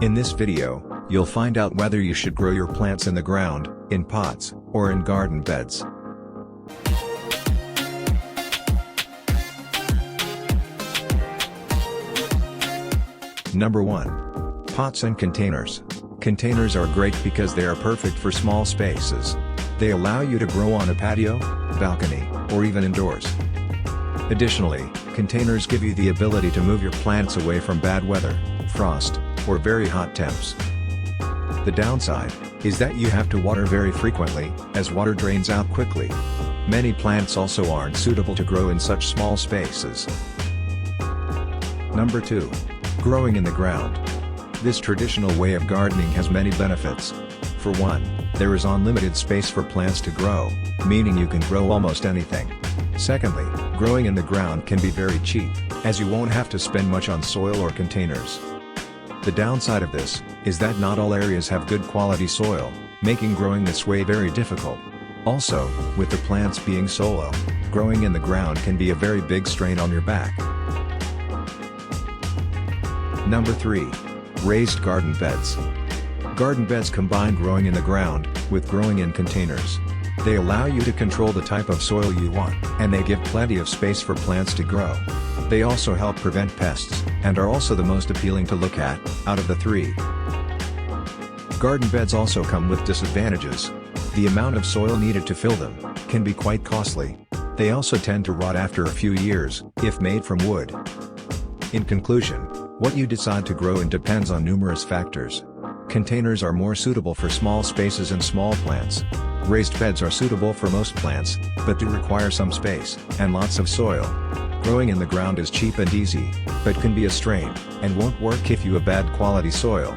In this video, you'll find out whether you should grow your plants in the ground, in pots, or in garden beds. Number 1. Pots and containers. Containers are great because they are perfect for small spaces. They allow you to grow on a patio, balcony, or even indoors. Additionally, containers give you the ability to move your plants away from bad weather, frost, or very hot temps. The downside is that you have to water very frequently, as water drains out quickly. Many plants also aren't suitable to grow in such small spaces. Number 2. Growing in the ground. This traditional way of gardening has many benefits. For one, there is unlimited space for plants to grow, meaning you can grow almost anything. Secondly, growing in the ground can be very cheap, as you won't have to spend much on soil or containers. The downside of this is that not all areas have good quality soil, making growing this way very difficult. Also, with the plants being solo, growing in the ground can be a very big strain on your back. Number 3. Raised garden beds. Garden beds combine growing in the ground with growing in containers. They allow you to control the type of soil you want, and they give plenty of space for plants to grow. They also help prevent pests, and are also the most appealing to look at, out of the three. Garden beds also come with disadvantages. The amount of soil needed to fill them can be quite costly. They also tend to rot after a few years, if made from wood. In conclusion, what you decide to grow in depends on numerous factors. Containers are more suitable for small spaces and small plants. Raised beds are suitable for most plants, but do require some space, and lots of soil. Growing in the ground is cheap and easy, but can be a strain, and won't work if you have bad quality soil.